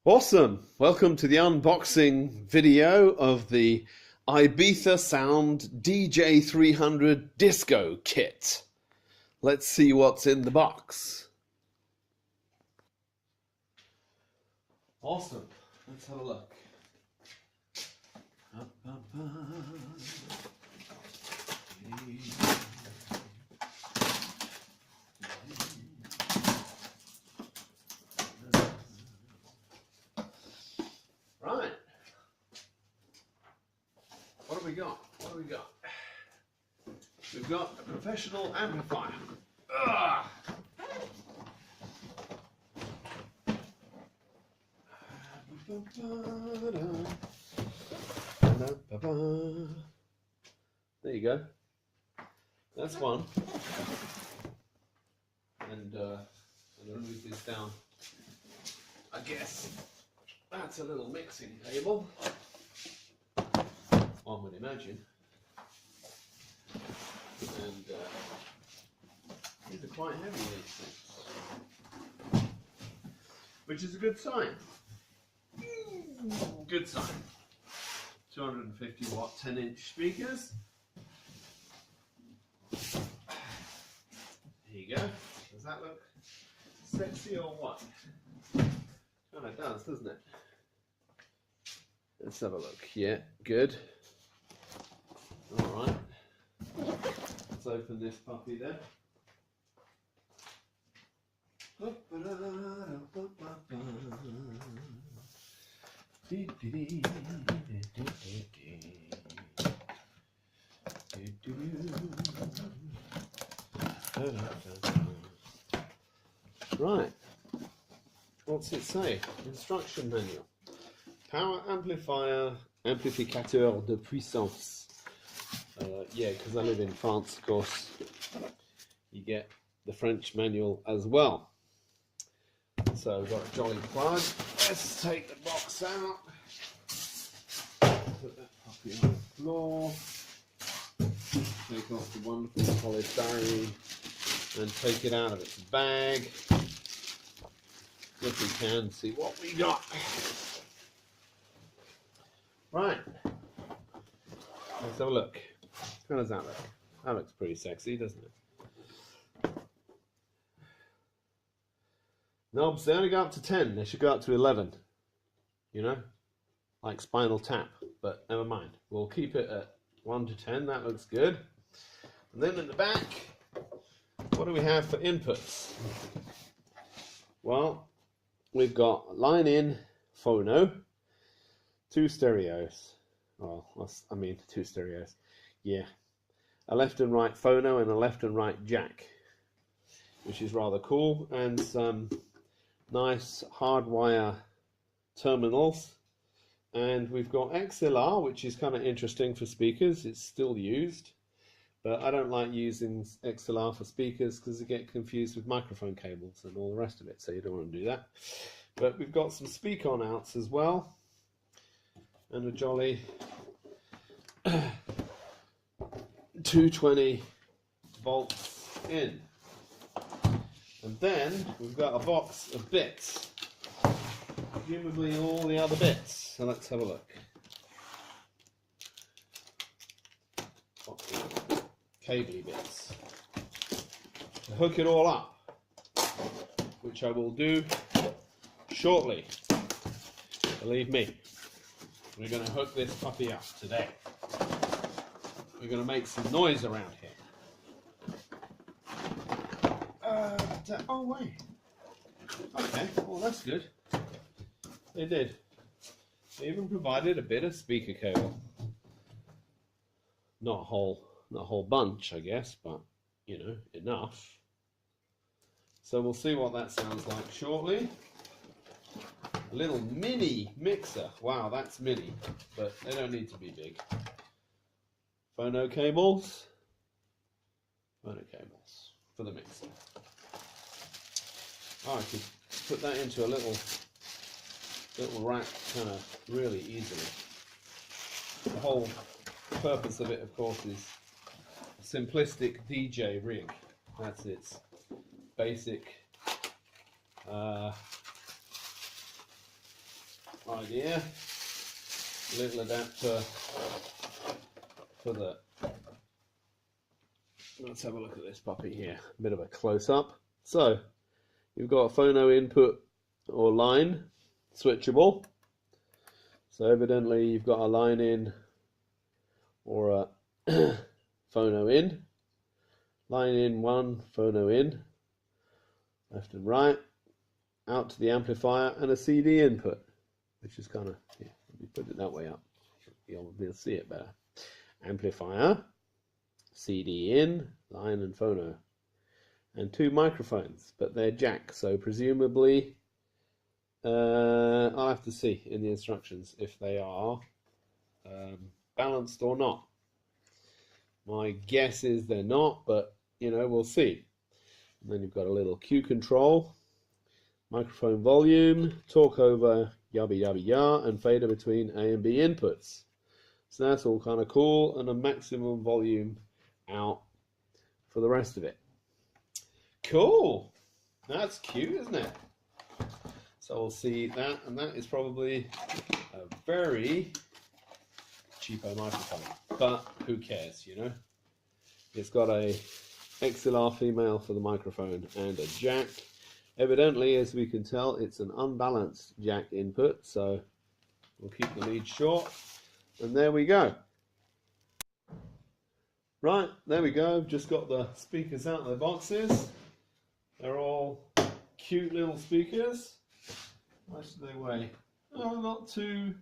Awesome! Welcome to the unboxing video of the Ibiza Sound DJ 300 Disco Kit. Let's see what's in the box. Awesome. Let's have a look. Right. What do we got? What do we got? We've got a professional amplifier. Ugh. There you go. That's one. And I'm going to move this down. I guess that's a little mixing table, one would imagine. And these are quite heavy, these things, which is a good sign. Good sign. 250 watt 10-inch speakers. There you go. Does that look sexy or what? Kind of does, doesn't it? Let's have a look. Yeah, good. All right. Let's open this puppy then. Right. What's it say? Instruction manual. Power amplifier, amplificateur de puissance. Yeah, because I live in France, of course. You get the French manual as well. So we've got a jolly plug. Let's take the box out. Put that puppy on the floor. Take off the wonderful polystyrene and take it out of its bag. If we can see what we got. Right. Let's have a look. How does that look? That looks pretty sexy, doesn't it? Knobs, they only go up to 10. They should go up to 11. You know? Like Spinal Tap. But never mind. We'll keep it at 1 to 10. That looks good. And then in the back, what do we have for inputs? Well, we've got line in phono, 2 stereos. Well, I mean 2 stereos. Yeah. A left and right phono and a left and right jack, which is rather cool, and some nice hardwire terminals. And we've got XLR, which is kind of interesting for speakers. It's still used, but I don't like using XLR for speakers because they get confused with microphone cables and all the rest of it, so you don't want to do that. But we've got some speak-on outs as well, and a jolly 220 volts in. And then we've got a box of bits, presumably all the other bits. So let's have a look. Cable bits to hook it all up, which I will do shortly. Believe me, we're going to hook this puppy up today. We're going to make some noise around here. Oh wait. Okay, well that's good. They did. They even provided a bit of speaker cable. Not a whole bunch, I guess, but you know, enough. So we'll see what that sounds like shortly. A little mini mixer. Wow, that's mini, but they don't need to be big. Phono cables. Phono cables for the mixer. Oh, I could put that into a little rack kind of really easily. The whole purpose of it, of course, is a simplistic DJ rig. That's its idea. Little adapter for the, let's have a look at this puppy here, a bit of a close-up. So you've got a phono input or line, switchable. So evidently you've got a line in or a phono in, line in one, phono in, left and right, out to the amplifier, and a CD input, which is kind of, yeah, let me put it that way up, you'll be able to see it better. Amplifier, CD in, line and phono, and two microphones, but they're jack, so presumably I'll have to see in the instructions if they are balanced or not. My guess is they're not, but you know, we'll see. And then you've got a little Q control, microphone volume, talk over, yabba yabba ya, and fader between A and B inputs. So that's all kind of cool, and a maximum volume out for the rest of it. Cool. That's cute, isn't it? So we'll see that, and that is probably a very cheapo microphone, but who cares, you know? It's got a XLR female for the microphone and a jack. Evidently, as we can tell, it's an unbalanced jack input, so we'll keep the lead short, and there we go. Right, there we go. Just got the speakers out of their boxes. They're all cute little speakers. How much do they weigh? Oh, not too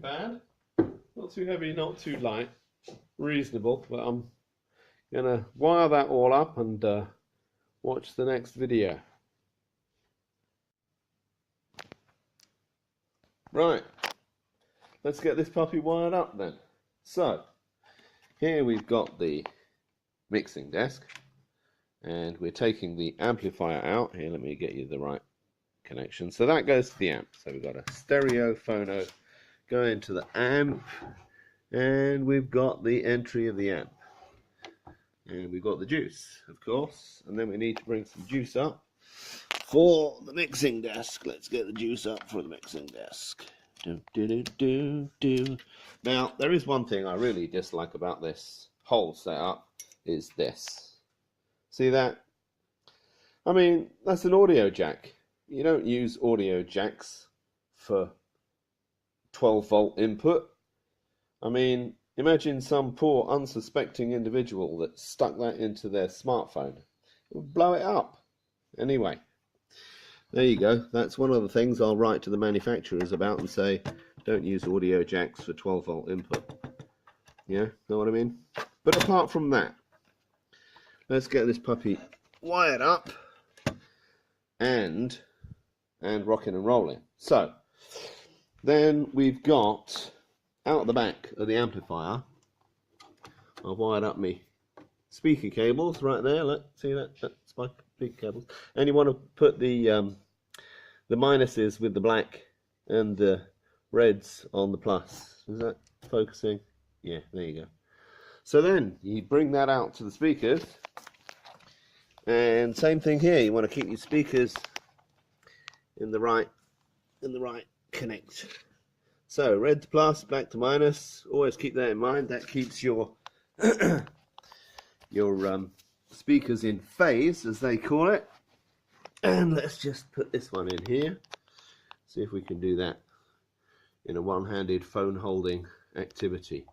bad. Not too heavy, not too light. Reasonable, but I'm gonna wire that all up and watch the next video. Right, let's get this puppy wired up then. So, here we've got the mixing desk, and we're taking the amplifier out. Here, let me get you the right connection. So that goes to the amp. So we've got a stereo phono going to the amp, and we've got the entry of the amp, and we've got the juice, of course, and then we need to bring some juice up for the mixing desk. Let's get the juice up for the mixing desk. Now, there is one thing I really dislike about this whole setup, is this. See that? I mean, that's an audio jack. You don't use audio jacks for 12-volt input. I mean, imagine some poor unsuspecting individual that stuck that into their smartphone. It would blow it up. Anyway, there you go. That's one of the things I'll write to the manufacturers about and say, don't use audio jacks for 12-volt input. Yeah, know what I mean? But apart from that, let's get this puppy wired up and rocking and rolling. So, then we've got, out the back of the amplifier, I've wired up my speaker cables right there. Look, see that? That's my speaker cables. And you want to put the minuses with the black and the reds on the plus. Is that focusing? Yeah, there you go. So then you bring that out to the speakers, and same thing here. You want to keep your speakers in the right connect. So red to plus, black to minus. Always keep that in mind. That keeps your speakers in phase, as they call it. And let's just put this one in here. See if we can do that in a one-handed phone holding activity.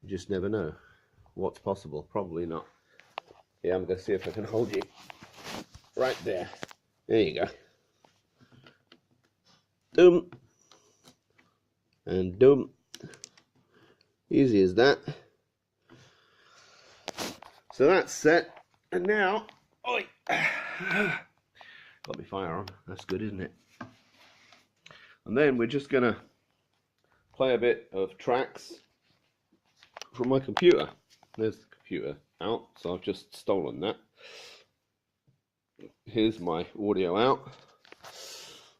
You just never know what's possible. Probably not. Yeah, I'm going to see if I can hold you right there. There you go. Doom. And doom. Easy as that. So that's set. And now, oi, got my fire on. That's good, isn't it? And then we're just going to play a bit of tracks from my computer. There's the computer out, so I've just stolen that. Here's my audio out.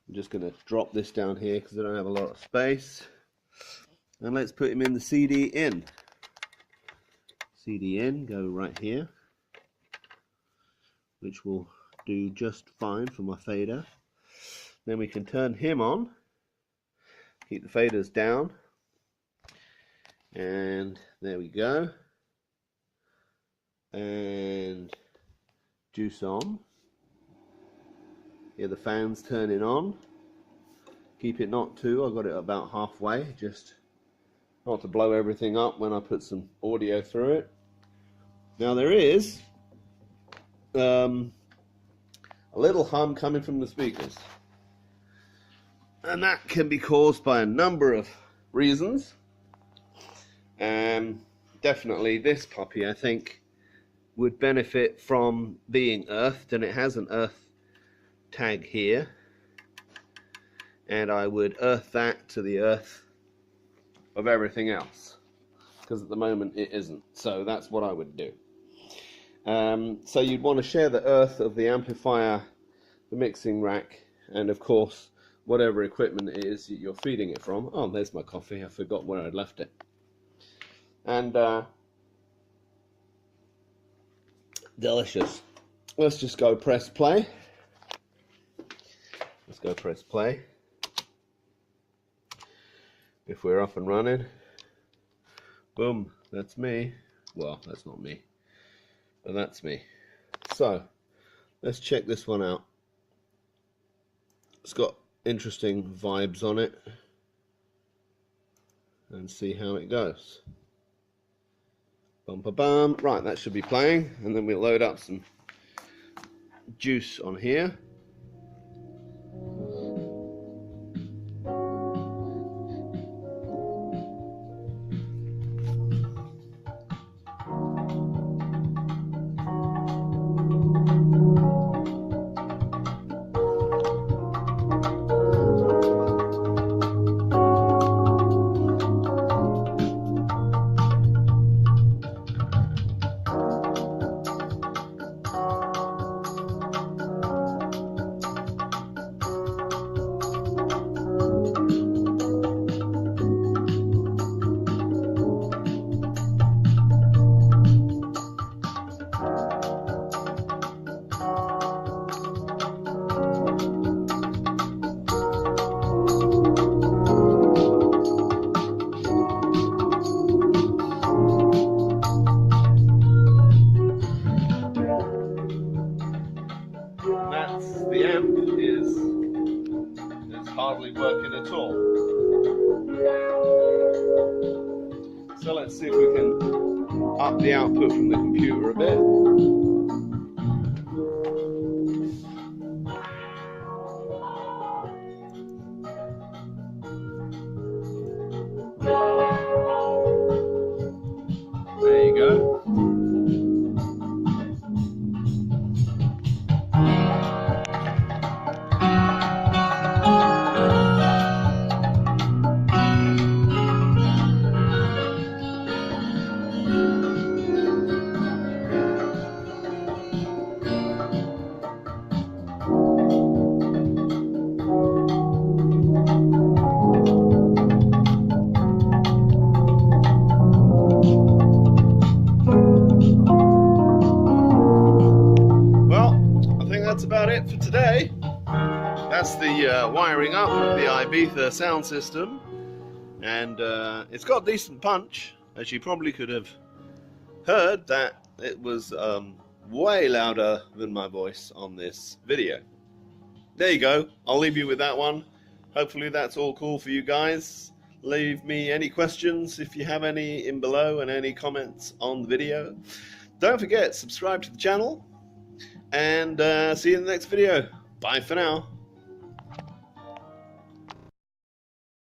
I'm just going to drop this down here because I don't have a lot of space. And let's put him in the CD in. CD in, go right here, which will do just fine for my fader. Then we can turn him on Keep the faders down. And there we go. And juice on. Here the fan's turning on. Keep it not too, I got it about halfway, just not to blow everything up when I put some audio through it. Now there is a little hum coming from the speakers. And that can be caused by a number of reasons. Definitely this puppy, I think, would benefit from being earthed, and it has an earth tag here. And I would earth that to the earth of everything else, because at the moment it isn't. So that's what I would do. So you'd want to share the earth of the amplifier, the mixing rack, and of course whatever equipment it is you're feeding it from. Oh, there's my coffee. I forgot where I'd left it. And delicious. Let's just go press play. Let's go press play. If we're up and running. Boom, that's me. Well, that's not me, but that's me. So let's check this one out. It's got interesting vibes on it, and see how it goes. Bum ba bum. Right, that should be playing, and then we'll load up some juice on here. The amp is hardly working at all. So let's see if we can up the output from the computer a bit. There you go. That's about it for today. That's the wiring up of the Ibiza sound system, and it's got decent punch, as you probably could have heard that it was way louder than my voice on this video. There you go. I'll leave you with that one. Hopefully that's all cool for you guys. Leave me any questions if you have any in below, and any comments on the video. Don't forget, subscribe to the channel. And see you in the next video. Bye for now.